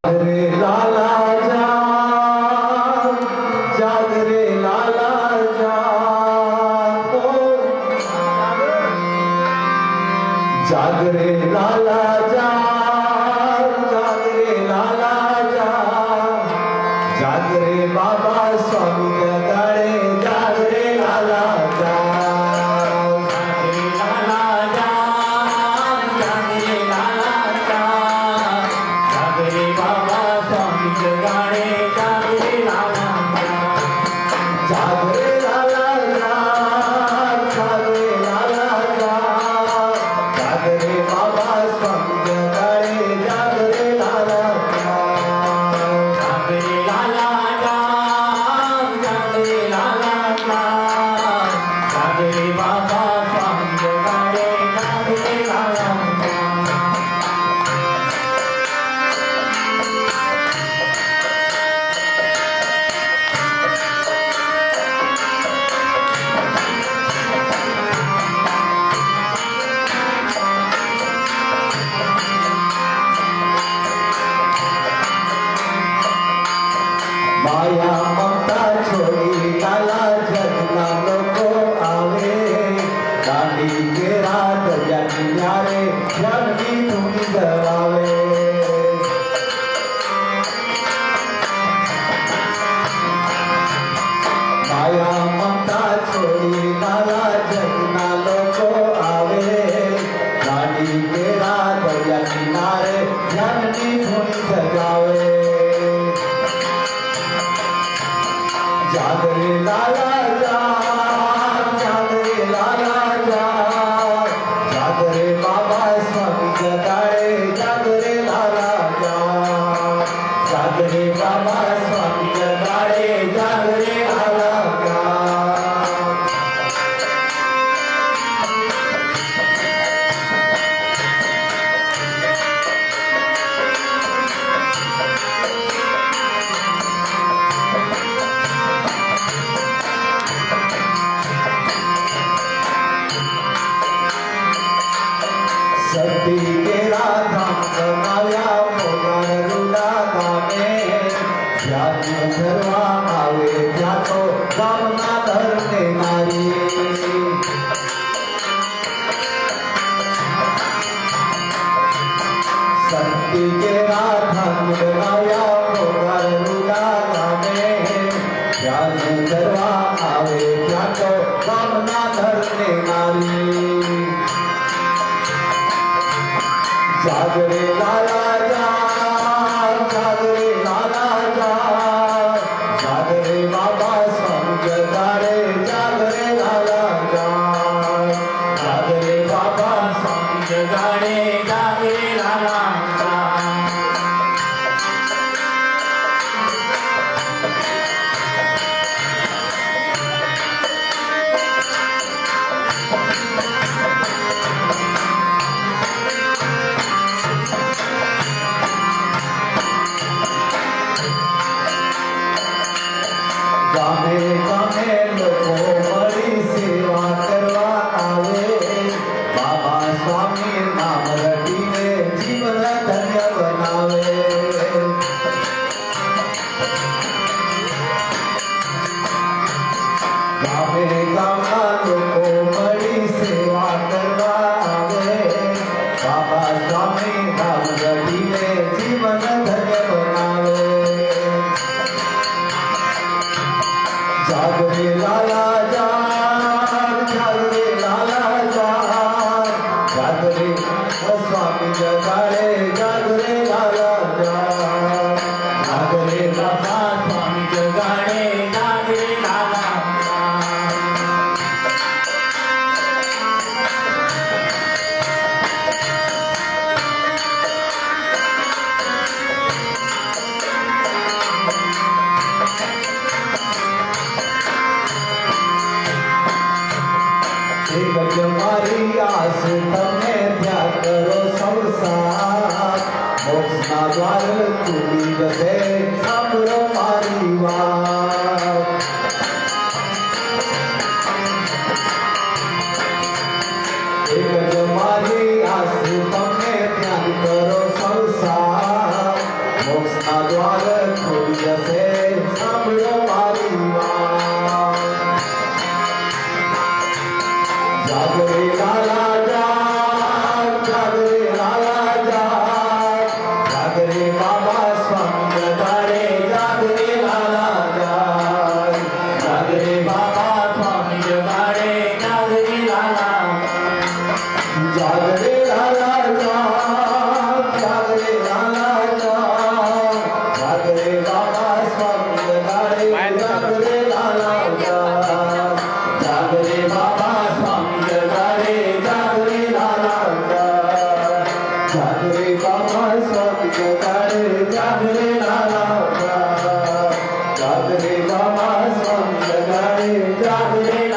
रे लाला जाग रे लाला जाग, जाग रे लाला जाग रे लाला जाग रे बाबा स्वामी जगाडे, जाग रे लाला जाग रे लाला जाग रे लाला जाग रे बाबा स्वामी जगाडे, जाग रे लाला जाग रे लाला जाग रे लाला जाग रे बाबा स्वामी जगाडे, जाग रे लाला जाग रे लाला जाग रे लाला जाग रे बाबा स्वामी जगाडे, जाग रे लाला माया ममता छोड़ी लाला जगना लोको आवे, दांडी के रात जनियारे जगनी धुनी दरावे। माया ममता छोड़ी लाला जगना लोको आवे, दांडी के रात जनियारे जगनी धुनी दरावे। जाग रे लाला जाग रे लाला जाग रे बाबा स्वामी जगाडे, जाग रे लाला जाग रे बाबा स्वामी जगाडे, जाग रे लाला सती तेरा धाम बनाया मोगर रुला गामे, जाती धरवा आवे जातो गामना धरने नारी। सती तेरा धाम बनाया मोगर रुला गामे, जाती धरवा आवे जातो गामना धरने नारी। जाग रे लाला जाग रे लाला जाग रे बाबा स्वामी जगाडे, जाग रे लाला जाग रे बाबा स्वामी जगाडे, जाग रे लाला गामे गामे लोको बड़ी सेवा करवा आवे, बाबा स्वामी नाम रटीने जीवन धन्य बनावे। गामे गामा लोको बड़ी सेवा करवा आवे, बाबा स्वामी नाम रटीने जीवन धन्य बनावे। जाग रे लाला जाग रे लाला जाग रे स्वामी जगाडे, जाग रे लाला जाग रे बाबा स्वामी जगाडे, जाग रे लाला मारी आस तमे त्याग करो संसार, मोक्षना द्वार तुली गए सामरो मारी वार। एक मारी आस तमे त्याग करो संसार, મોક્ષના દ્વાર ખુલી જશે સાંભળો મારી વાત જાગરે લાલા જાગ જાગરે લાલા જાગ જાગરે બાબા સ્વામી જગાડે જાગરે લાલા જાગ જાગરે બાબા સ્વામી જગાડે જાગરે લાલા જાગરે લાલા જાગ જાગરે લાલા જાગ જાગરે બાબા સ્વામી જગાડે જાગરે લાલા જાગ જાગરે બાબા સ્વામી જગાડે જાગરે લાલા જાગ જાગરે બાબા સ્વામી જગાડે જાગરે લાલા જાગ જાગરે બાબા સ્વામી જગાડે જાગરે